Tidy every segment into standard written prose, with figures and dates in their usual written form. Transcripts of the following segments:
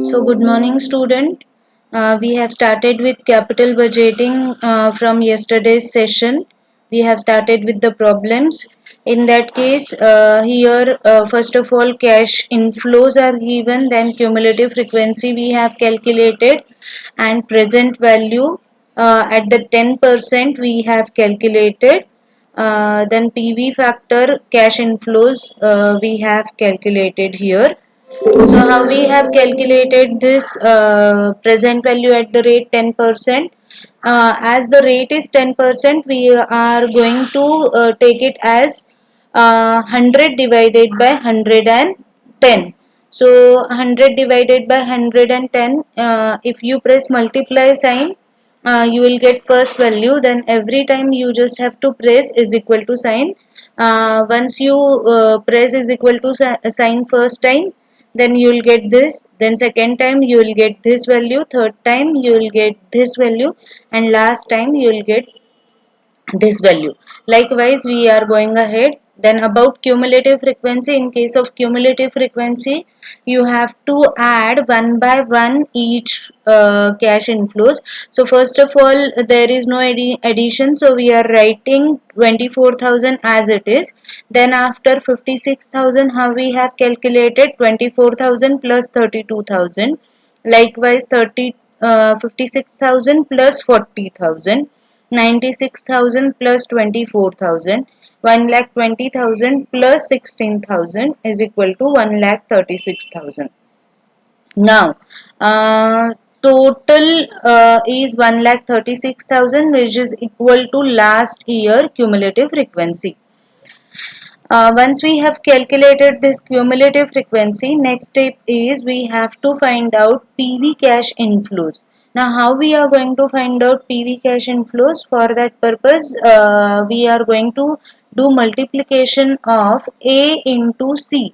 So, good morning, student. We have started with capital budgeting from yesterday's session. We have started with the problems. In that case, here, first of all, cash inflows are given, then cumulative frequency we have calculated, and present value at the 10% we have calculated. Then PV factor, cash inflows we have calculated here. So how we have calculated this present value at the rate 10%? As the rate is 10%, we are going to take it as 100 divided by 110. So 100 divided by 110, if you press multiply sign, you will get first value. Then every time you just have to press is equal to sign. Once you press is equal to sign first time, then you will get this. Then second time you will get this value, third time you will get this value, and last time you will get this value. Likewise, we are going ahead. Then about cumulative frequency, in case of cumulative frequency, you have to add one by one each cash inflows. So first of all, there is no addition, so we are writing 24,000 as it is. Then after 56,000, how we have calculated 24,000 plus 32,000. Likewise, 56,000 plus 40,000. 96,000 plus 24,000, 1,20,000 plus 16,000 is equal to 1,36,000. Now, total is 1,36,000, which is equal to last year cumulative frequency. Once we have calculated this cumulative frequency, next step is we have to find out PV cash inflows. Now, how we are going to find out PV cash inflows? For that purpose, we are going to do multiplication of A into C,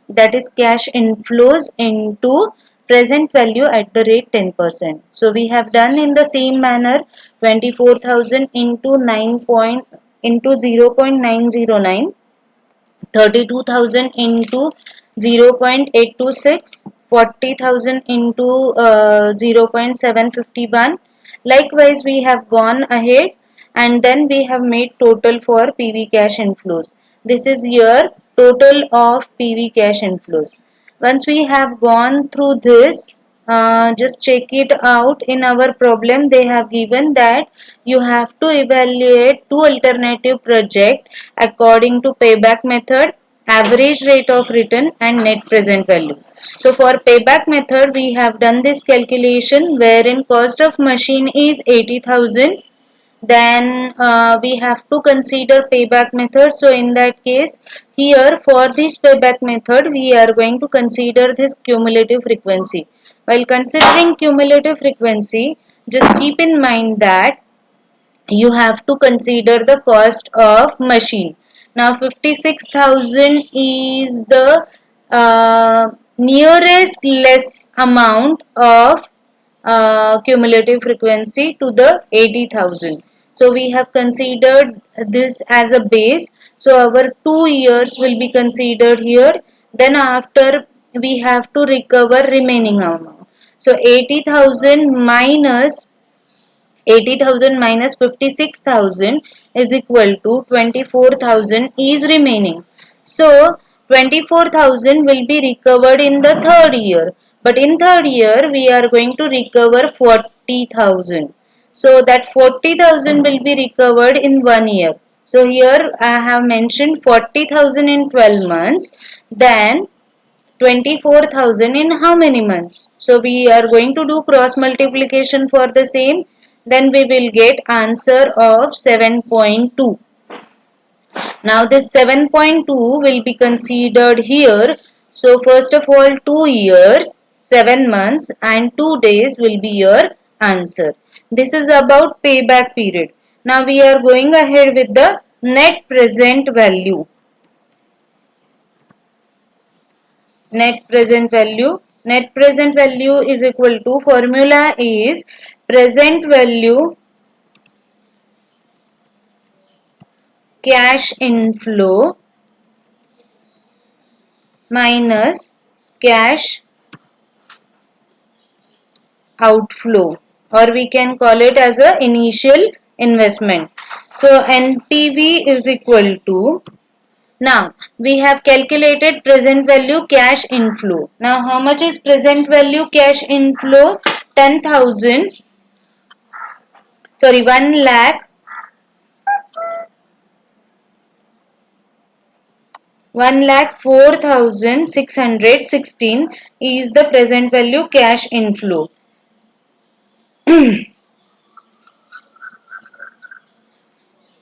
that is cash inflows into present value at the rate 10%. So, we have done in the same manner 24,000 into 0.909, 32,000 into 0.826, 40,000 into 0.751. Likewise, we have gone ahead and then we have made total for PV cash inflows. This is your total of PV cash inflows. Once we have gone through this, just check it out. In our problem, they have given that you have to evaluate two alternative projects according to payback method, average rate of return, and net present value. So for payback method, we have done this calculation wherein cost of machine is 80,000. Then we have to consider payback method. So in that case, here for this payback method, we are going to consider this cumulative frequency. While considering cumulative frequency, just keep in mind that you have to consider the cost of machine. Now 56,000 is the nearest less amount of cumulative frequency to the 80,000. So we have considered this as a base. So our 2 years will be considered here. Then after we have to recover remaining amount. So 80,000 minus 56,000 is equal to 24,000 is remaining. So 24,000 will be recovered in the third year. But in third year we are going to recover 40,000. So that 40,000 will be recovered in 1 year. So here I have mentioned 40,000 in 12 months. Then 24,000 in how many months? So we are going to do cross multiplication for the same. Then we will get answer of 7.2. Now this 7.2 will be considered here. So first of all 2 years, 7 months and 2 days will be your answer. This is about payback period. Now we are going ahead with the net present value. Net present value is equal to, formula is present value cash inflow minus cash outflow, or we can call it as a initial investment. So NPV is equal to, now we have calculated present value cash inflow. Now how much is present value cash inflow? 10,000, sorry, 1 lakh, 1,04,616 is the present value cash inflow.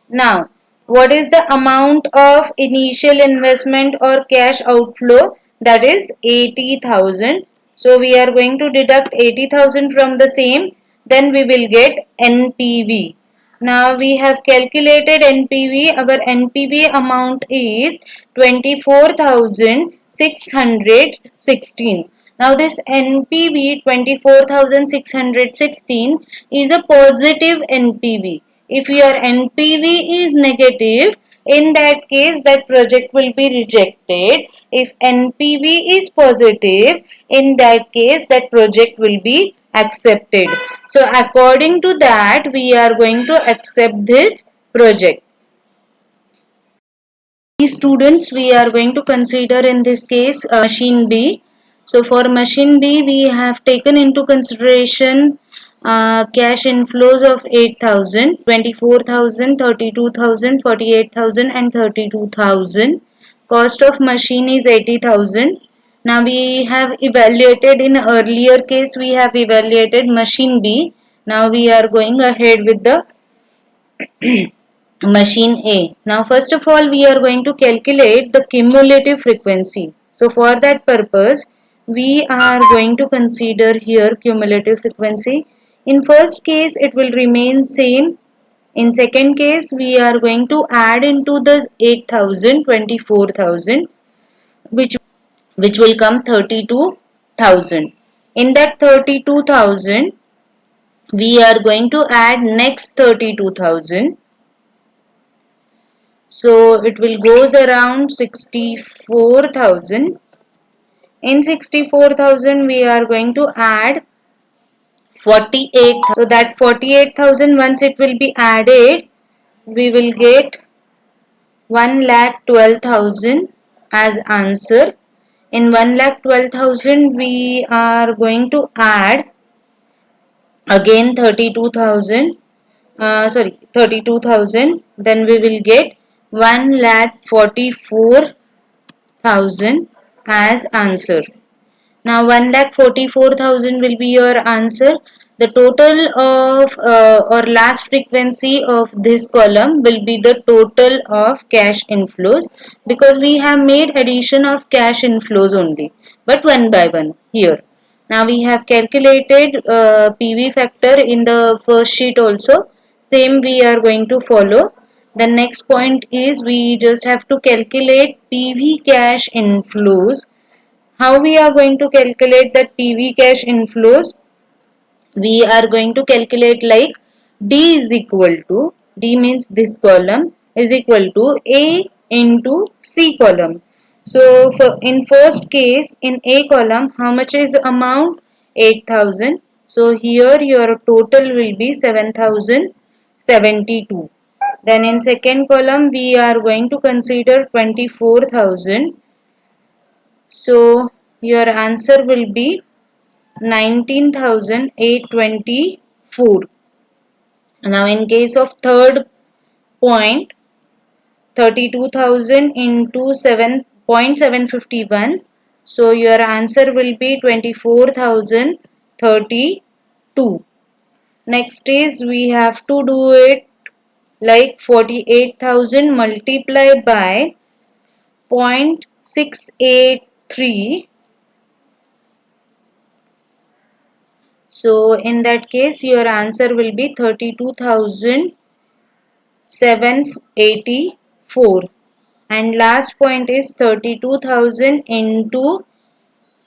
Now, what is the amount of initial investment or cash outflow? That is 80,000. So, we are going to deduct 80,000 from the same. Then we will get NPV. Now, we have calculated NPV. Our NPV amount is 24,616. Now, this NPV 24,616 is a positive NPV. If your NPV is negative, in that case that project will be rejected. If NPV is positive, in that case that project will be accepted. So according to that, we are going to accept this project. These students, we are going to consider in this case machine B. So for machine B, we have taken into consideration cash inflows of 8,000, 24,000, 32,000, 48,000 and 32,000. Cost of machine is 80,000. Now we have evaluated, in earlier case we have evaluated machine B. Now we are going ahead with the machine A. Now first of all, we are going to calculate the cumulative frequency. So for that purpose, we are going to consider here cumulative frequency. In first case, it will remain same. In second case, we are going to add into the 8,000, 24,000, which will come 32,000. In that 32,000, we are going to add next 32,000. So it will goes around 64,000. In 64,000 we are going to add 48. So that 48,000, once it will be added, we will get 1,12,000 as answer. In 1,12,000 we are going to add again 32,000. 32,000. Then we will get 1,44,000 as answer. Now 1,44,000 will be your answer. The total of or last frequency of this column will be the total of cash inflows, because we have made addition of cash inflows only, but one by one here. Now we have calculated PV factor in the first sheet also. Same we are going to follow. The next point is we just have to calculate PV cash inflows. How we are going to calculate that PV cash inflows? We are going to calculate like D is equal to, D means this column, is equal to A into C column. So for in first case, in A column, how much is amount? 8,000. So here your total will be 7,072. Then in second column, we are going to consider 24,000. So your answer will be 19,824. Now in case of third point, 32,000 into 7.751. So your answer will be 24,032. Next is we have to do it like 48,000 multiplied by 0.683. So in that case your answer will be 32,784. And last point is 32,000 into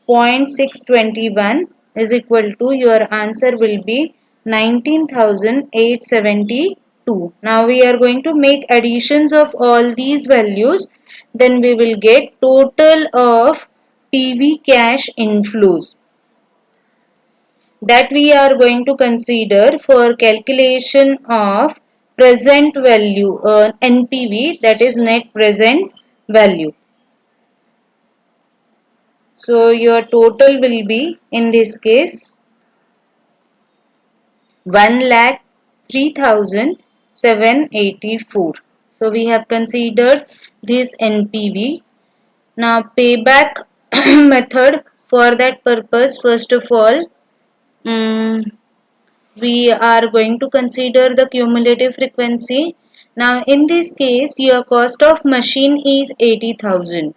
0.621 is equal to, your answer will be 19,872. Now we are going to make additions of all these values. Then we will get total of PV cash inflows. that we are going to consider for calculation of present value, NPV, that is net present value. So your total will be in this case 1,03,784. So we have considered this NPV. Now payback method, for that purpose, first of all, we are going to consider the cumulative frequency. Now in this case your cost of machine is 80,000.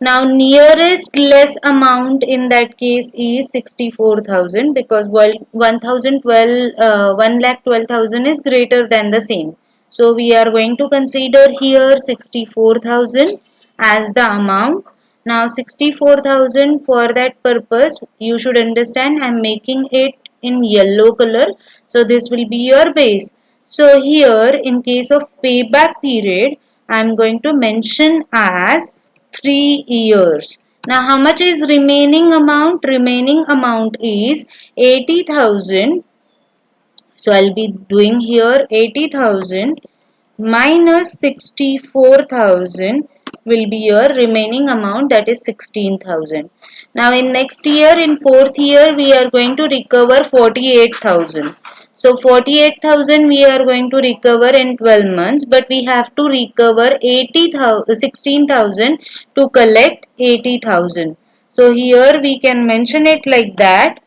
Now nearest less amount in that case is 64,000, because 1,12,000 is greater than the same. So we are going to consider here 64,000 as the amount. Now 64,000, for that purpose you should understand I am making it in yellow color. So this will be your base. So here in case of payback period I am going to mention as 3 years. Now how much is remaining amount? Remaining amount is 80,000. So I'll be doing here 80,000 minus 64,000 will be your remaining amount, that is 16,000. Now in next year, in fourth year, we are going to recover 48,000. So 48,000 we are going to recover in 12 months, but we have to recover 16,000 to collect 80,000. So here we can mention it like that: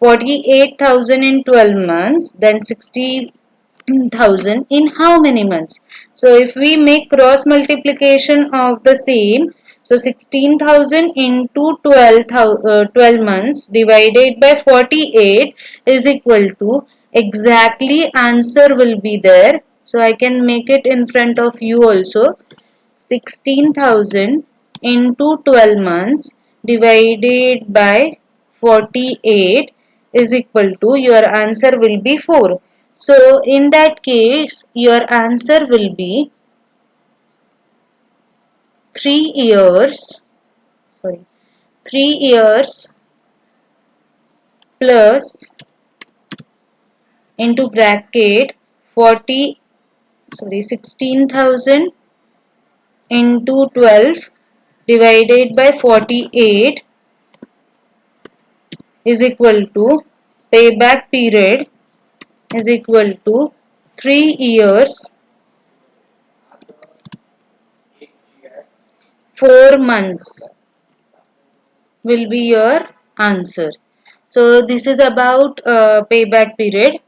48,000 in 12 months, then 60,000 in how many months? So if we make cross multiplication of the same, so 16,000 into 12 months divided by 48 is equal to, exactly answer will be there. So I can make it in front of you also. 16,000 into 12 months divided by 48 is equal to, your answer will be 4. So in that case your answer will be 3 years, sorry, 3 years plus into bracket 16,000 into 12 divided by 48 is equal to, payback period is equal to 3 years 4 months will be your answer. So this is about payback period.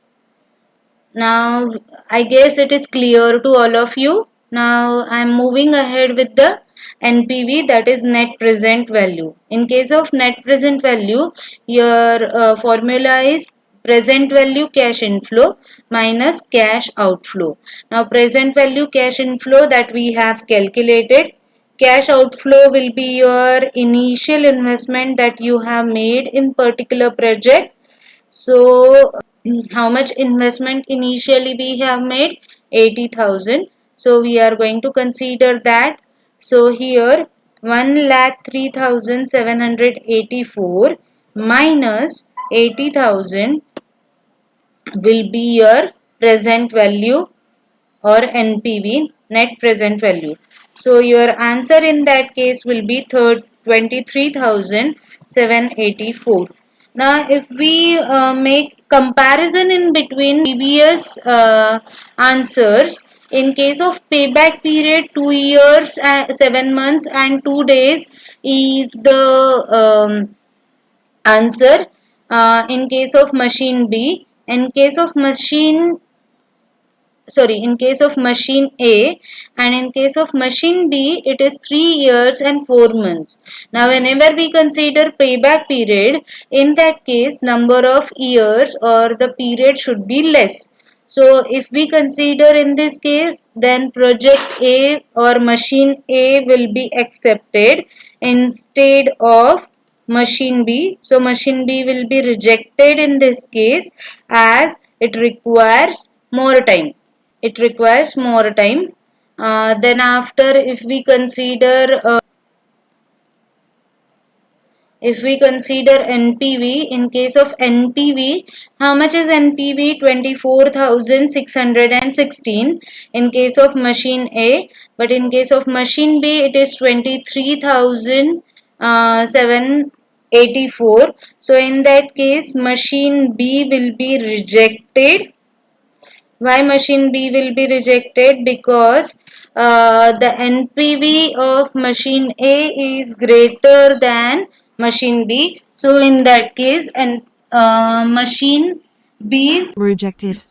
Now I guess it is clear to all of you. Now I am moving ahead with the NPV, that is net present value. In case of net present value, your formula is present value cash inflow minus cash outflow. Now present value cash inflow that we have calculated. Cash outflow will be your initial investment that you have made in particular project. So how much investment initially we have made? 80,000. So we are going to consider that. So here 1,03,784 minus 80,000 will be your present value or NPV, net present value. So your answer in that case will be 23,784. Now if we make comparison in between previous answers, in case of payback period 2 years, 7 months and 2 days is the answer. In case of machine B, in case of machine in case of machine A, and in case of machine B it is 3 years and 4 months. Now whenever we consider payback period, in that case number of years or the period should be less. So if we consider in this case, then project A or machine A will be accepted instead of machine B. So machine B will be rejected in this case as it requires more time. It requires more time. Then after, if we consider If we consider NPV, in case of NPV, how much is NPV? 24,616 in case of machine A, but in case of machine B, it is 23,784. So in that case, machine B will be rejected. Why machine B will be rejected? Because the NPV of machine A is greater than machine B. So in that case, and machine B's rejected.